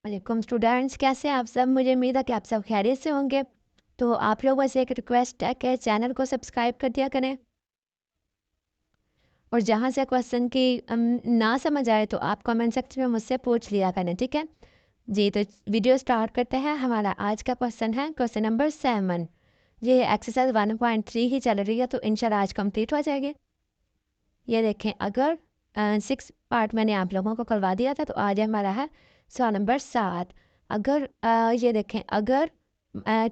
वालेकुम स्टूडेंट्स, कैसे हैं आप सब। मुझे उम्मीद है कि आप सब खैरियत से होंगे। तो आप लोगों से एक रिक्वेस्ट है कि चैनल को सब्सक्राइब कर दिया करें, और जहाँ से क्वेश्चन की ना समझ आए तो आप कमेंट सेक्शन में मुझसे पूछ लिया करें, ठीक है जी। तो वीडियो स्टार्ट करते हैं। हमारा आज का क्वेश्चन है क्वेश्चन नंबर 7। ये एक्सरसाइज 1.3 ही चल रही है, तो इंशाल्लाह आज कंप्लीट हो जाएगी। ये देखें, अगर 6 पार्ट मैंने आप लोगों को करवा दिया था, तो आज हमारा है सवाल नंबर 7। अगर ये देखें, अगर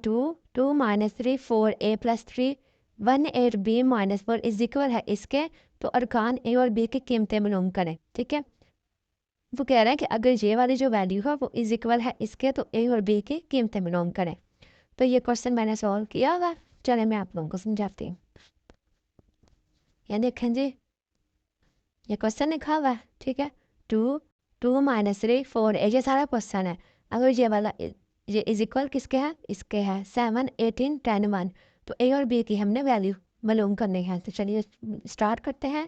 2 minus 3 4a+3 1 8b-4 is equal है इसके, तो अरकान ए और बी की कीमतें मालूम करें, ठीक है। वो कह रहे हैं कि अगर ये वाली जो वैल्यू है वो इज इक्वल है इसके, तो ए और बी की कीमतें मालूम करें। तो ये क्वेश्चन मैंने सॉल्व किया हुआ। चले मैं आप लोगों को समझाती हूँ। ये देखें जी, ये क्वेश्चन लिखा हुआ है, ठीक है। 2 माइनस 3 4 ये सारा क्वेश्चन है। अगर ये वाला ये इज इक्वल किसके है, इसके है 7 18 10 1, तो ए और बी की हमने वैल्यू मालूम करनी है। तो चलिए स्टार्ट करते हैं।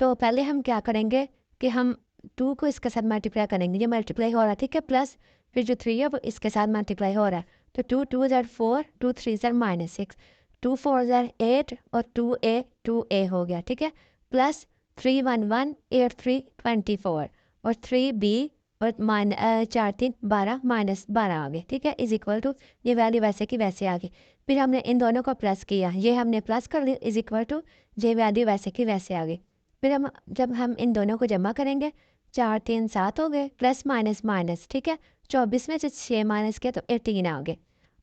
तो पहले हम क्या करेंगे कि हम 2 को इसके साथ मल्टीप्लाई करेंगे। ये मल्टीप्लाई हो रहा है, ठीक है, प्लस फिर जो 3 है वो इसके साथ मल्टीप्लाई हो रहा है। तो 2 2 ज़र 4 2 3 ज़र -6 2 4 ज़र 8 और 2a हो गया, ठीक है। प्लस 3 1 1 8 3 24 और 3b और 4 3 12 -12 आ गए, ठीक है, इज इक्वल टू ये वैल्यू वैसे की वैसे आ गई। फिर हमने इन दोनों को प्लस किया, ये हमने प्लस कर लिया, इज इक्वल टू ये वैल्यू वैसे की वैसे आ गई। फिर जब हम इन दोनों को जमा करेंगे, 4 3 7 हो गए, प्लस माइनस माइनस, ठीक है। 24 में से 6 माइनस किया तो 18 आ गए।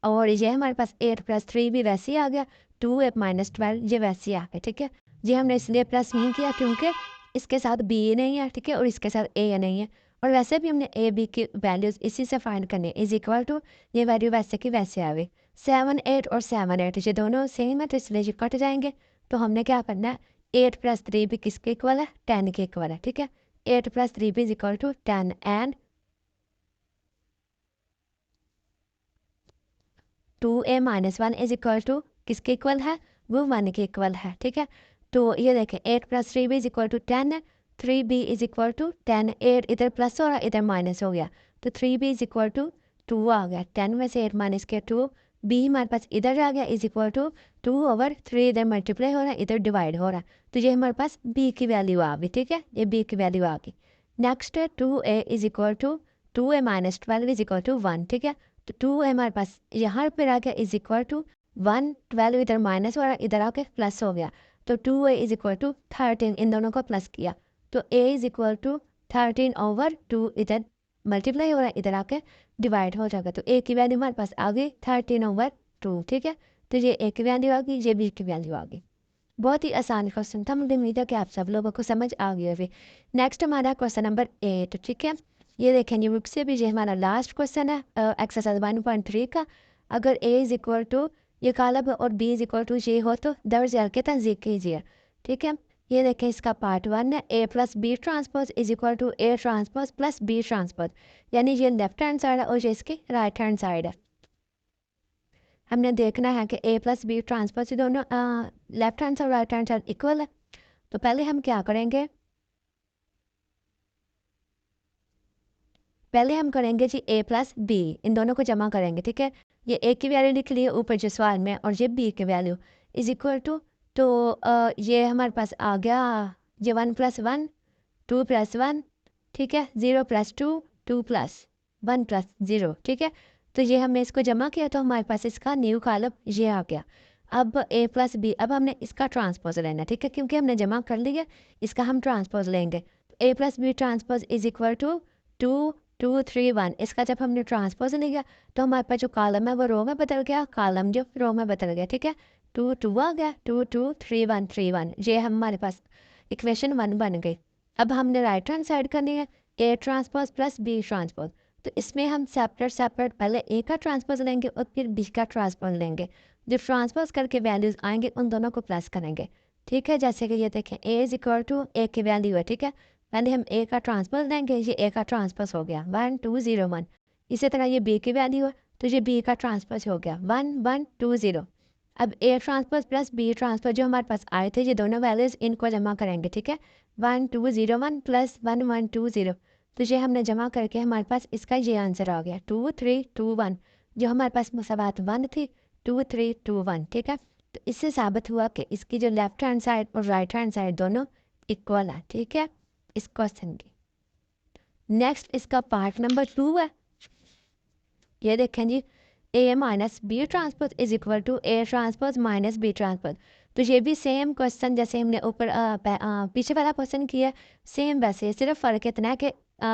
और ये हमारे पास 8 + 3 भी वैसे ही आ गया। 2 8 -12 ये वैसे ही आ गए, ठीक है। ये हमने इसलिए प्लस नहीं किया क्योंकि इसके साथ बी नहीं है, ठीक है, और इसके साथ ए नहीं है। और वैसे भी हमने ए बी की वैल्यूज़ इसी से फाइंड करनी है, इज इक्वल टू ये वैल्यू वैसे की वैसे आ गई। 7 8 और 7 8 ये दोनों सेम है, तो इसलिए ये कट जाएंगे। तो हमने क्या करना है, 8 + 3 भी किसके इक्वल है, 10 के इक्वल है, ठीक है। 8 + 3 भी is equal to 10 and 2a - 1 is equal to किसके इक्वल है, वो 1 के इक्वल है, ठीक है। तो ये देखें, 8 + 3 भी इज इक्वल टू 10 है। 3b इज इक्वल टू 10, 8 इधर प्लस हो रहा है इधर माइनस हो गया, तो 3b इज इक्वल टू 2 आ गया। 10 में से 8 माइनस किया 2, b हमारे पास इधर आ गया, इज इक्वल टू 2/3 इधर मल्टीप्लाई हो रहा है इधर डिवाइड हो रहा है, तो ये हमारे पास b की वैल्यू आ गई, ठीक है, ये b की वैल्यू आ गई। नेक्स्ट है 2a is equal to 2a - 12 is equal to 1, ठीक है। तो 2 हमारे पास यहाँ पर आ गया, इज इक्वल टू 1, 12 इधर माइनस हो रहा है इधर आके प्लस हो गया, तो 2a इज इक्वल टू 13, इन दोनों को प्लस किया तो a इज इक्वल टू 13/2 इधर मल्टीप्लाई हो रहा है इधर आके डिवाइड हो जाएगा, तो a की वैल्यू हमारे पास आ गई 13/2, ठीक है। तो ये a की वैल्यू आ गई, ये b की वैल्यू आ गई। बहुत ही आसान क्वेश्चन था, मुझे उम्मीद है कि आप सब लोगों को समझ आ गई होगी। नेक्स्ट हमारा क्वेश्चन नंबर 8, ठीक है। ये देखें, ये बुक से भी ये हमारा लास्ट क्वेश्चन है एक्सरसाइज 1.3 का। अगर a इज इक्वल टू ये कालब और b इज इक्वल टू ये हो, तो दर्ज के तंजीक कीजिए, ठीक है। ये देखें, इसका पार्ट 1 है, a + b transpose is equal to a transpose + b transpose, यानी ये लेफ्ट हैंड साइड है और ये इसकी राइट हैंड साइड है। हमने देखना है कि a + b ट्रांसपोज दोनों left hand side right hand side equal है। तो पहले हम क्या करेंगे, पहले हम करेंगे जी a + b, इन दोनों को जमा करेंगे, ठीक है। ये a की वैल्यू लिख लिए ऊपर जो सवाल में, और ये b की वैल्यू इज इक्वल टू, तो ये हमारे पास आ गया ये 1 + 1 2 + 1, ठीक है, 0 + 2 2 + 1 + 0, ठीक है। तो ये हमने इसको जमा किया तो हमारे पास इसका न्यू कॉलम ये आ गया। अब a + b, अब हमने इसका ट्रांसपोज लेना, ठीक है, क्योंकि हमने जमा कर लिया, इसका हम ट्रांसपोज लेंगे। a + b transpose is equal to 2 2 3 1, इसका जब हमने ट्रांसपोज लिया तो हमारे पास जो कॉलम है वो रो में बदल गया, कॉलम जो रो में बदल गया, ठीक है। 2 2 आ गया, 2 2 3 1 3 1, ये हमारे पास इक्वेशन 1 बन गई। अब हमने राइट हैंड साइड करनी है, a ट्रांसपोज + b ट्रांसपोज, तो इसमें हम सेपरेट सेपरेट पहले a का ट्रांसपोज लेंगे और फिर b का ट्रांसपोज लेंगे। जो ट्रांसपोज करके वैल्यूज़ आएंगे उन दोनों को प्लस करेंगे, ठीक है। जैसे कि ये देखें, a is equal to a की वैल्यू है, ठीक है, पहले हम a का ट्रांसपोज लेंगे, ये a का ट्रांसपोज हो गया 1 2 0 1। इसी तरह ये b की वैल्यू है, तो ये b का ट्रांसपोज हो गया 1 1 2 0। अब a ट्रांसपोज + b ट्रांसपोज जो हमारे पास आए थे, ये दोनों वैल्यूज़ इनको जमा करेंगे, ठीक है। 1 2 0 1 + 1 1 2 0, तो ये हमने जमा करके हमारे पास इसका ये आंसर आ गया 2 3 2 1। जो हमारे पास मुसावात 1 थी 2 3 2 1, ठीक है। तो इससे साबित हुआ कि इसकी जो लेफ्ट हैंड साइड और राइट हैंड साइड दोनों इक्वल है, ठीक है, इस क्वेश्चन की। नेक्स्ट इसका पार्ट नंबर 2 है। ये देखें जी, A minus B transpose is equal to A transpose minus B transpose. तो ये भी सेम क्वेश्चन जैसे हमने ऊपर पीछे वाला क्वेश्चन किया, सेम वैसे, सिर्फ फ़र्क इतना है कि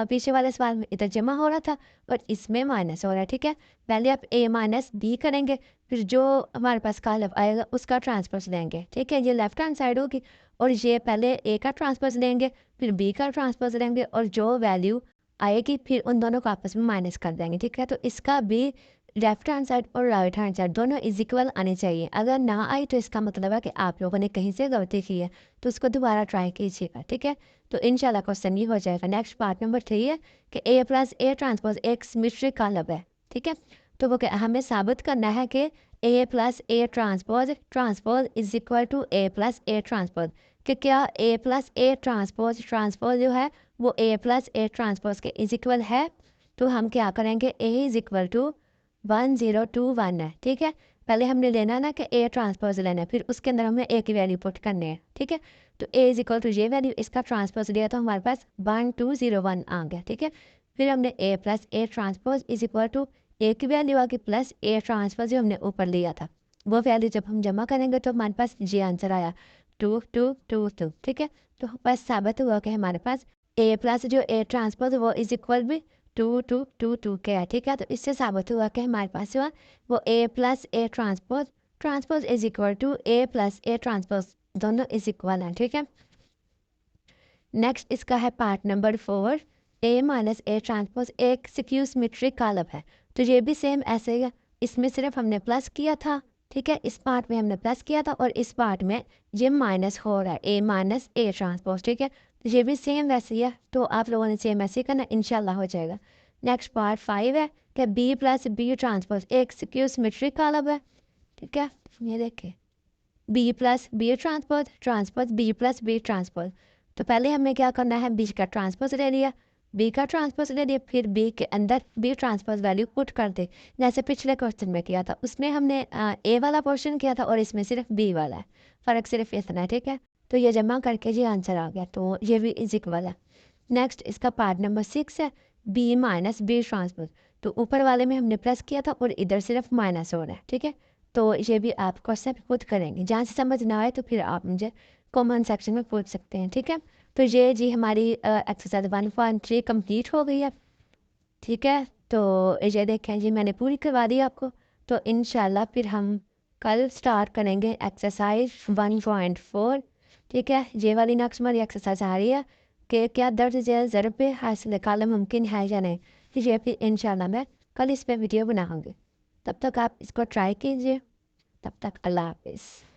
पीछे वाले सवाल में इधर जमा हो रहा था और इसमें माइनस हो रहा है, ठीक है। पहले आप ए माइनस बी करेंगे, फिर जो हमारे पास कालम आएगा उसका ट्रांसपोज लेंगे, ठीक है। ये लेफ्ट हैंड साइड होगी और ये पहले ए का ट्रांसपोज लेंगे, फिर बी का ट्रांसपोज लेंगे और जो वैल्यू आएगी फिर उन दोनों को आपस में माइनस कर देंगे, ठीक है। तो इसका भी लेफ्ट हैंड साइड और राइट हैंड साइड दोनों इज इक्वल आने चाहिए। अगर ना आई तो इसका मतलब है कि आप लोगों ने कहीं से गलती की है, तो उसको दोबारा ट्राई कीजिएगा, ठीक है। तो इंशाल्लाह क्वेश्चन ये हो जाएगा। नेक्स्ट पार्ट नंबर 3 है कि ए प्लस ए ट्रांसपोज एक सिमेट्रिक कालब है, ठीक है। तो वो हमें साबित करना है कि A plus A transpose transpose is equal to A plus A transpose, कि क्या A plus A transpose transpose जो है वो ए प्लस ए ट्रांसपोज के इज इक्वल है। तो हम क्या करेंगे, ए इज इक्वल टू 1021 है, ठीक है। पहले हमने लेना ना कि ए ट्रांसपोज लेना है, फिर उसके अंदर हमें ए की वैल्यू पुट करनी है, ठीक है। तो ए इज इक्वल टू ये वैल्यू, इसका ट्रांसपोज लिया तो हमारे पास 1201 आ गया, ठीक है। फिर हमने A plus A transpose is equal to A की वैल्यू आ गई प्लस ए ट्रांसपोज जो हमने ऊपर लिया था, वो वैल्यू जब हम जमा करेंगे तो हमारे पास ये आंसर आया 2222, ठीक है। तो बस साबित हुआ कि हमारे पास ए प्लस जो ए ट्रांसपोज वो इज इक्वल भी 2222 के है, ठीक है। तो इससे साबित हुआ कि हमारे पास जो है वो A plus A transpose transpose is equal to A plus A transpose दोनों इज इक्वल हैं, ठीक है। नेक्स्ट इसका है part number 4, A minus A transpose एक स्क्यू सिमेट्रिक कालब है। तो ये भी सेम ऐसे ही है, इसमें सिर्फ हमने प्लस किया था, ठीक है। इस पार्ट में हमने प्लस किया था और इस पार्ट में ये माइनस हो रहा है, ए माइनस ए ट्रांसपोज, ठीक है। तो ये भी सेम वैसे ही है, तो आप लोगों ने सेम ऐसे ही करना, इंशाल्लाह हो जाएगा। नेक्स्ट पार्ट 5 है कि बी प्लस बी ट्रांसपोज एक स्क्यू सिमेट्रिक कालब है, ठीक है। ये देखिए, B plus B transpose transpose B plus B transpose. तो पहले हमें क्या करना है, बी का ट्रांसपोज ले लिया, बी का ट्रांसपोज ले लिया, फिर बी के अंदर बी ट्रांसपोज वैल्यू पुट कर दे, जैसे पिछले क्वेश्चन में किया था। उसमें हमने ए वाला पोर्शन किया था और इसमें सिर्फ बी वाला है, फ़र्क सिर्फ इतना है, ठीक है। तो ये जमा करके ये आंसर आ गया, तो ये भी इज इक्वल है। नेक्स्ट इसका पार्ट नंबर 6 है, बी माइनस बी ट्रांसपोज। तो ऊपर वाले में हमने प्लस किया था और इधर सिर्फ माइनस हो रहा है, ठीक है। तो ये भी आप क्वेश्चन खुद करेंगे, जहाँ से समझ ना आए तो फिर आप मुझे कमेंट सेक्शन में पूछ सकते हैं, ठीक है। तो ये जी हमारी एक्सरसाइज 1.3 कंप्लीट हो गई है, ठीक है। तो ये देखें जी, मैंने पूरी करवा दी आपको। तो इंशाल्लाह फिर हम कल स्टार्ट करेंगे एक्सरसाइज 1.4, ठीक है। ये वाली नेक्स्ट हमारी एक्सरसाइज आ रही है कि क्या दर्ज झेल ज़रब पे हासिल कालम मुमकिन है या नहीं। तो ये फिर इंशाल्लाह मैं कल इस पर वीडियो बनाऊँगी। तब तक आप इसको ट्राई कीजिए। तब तक अल्लाह हाफिज़।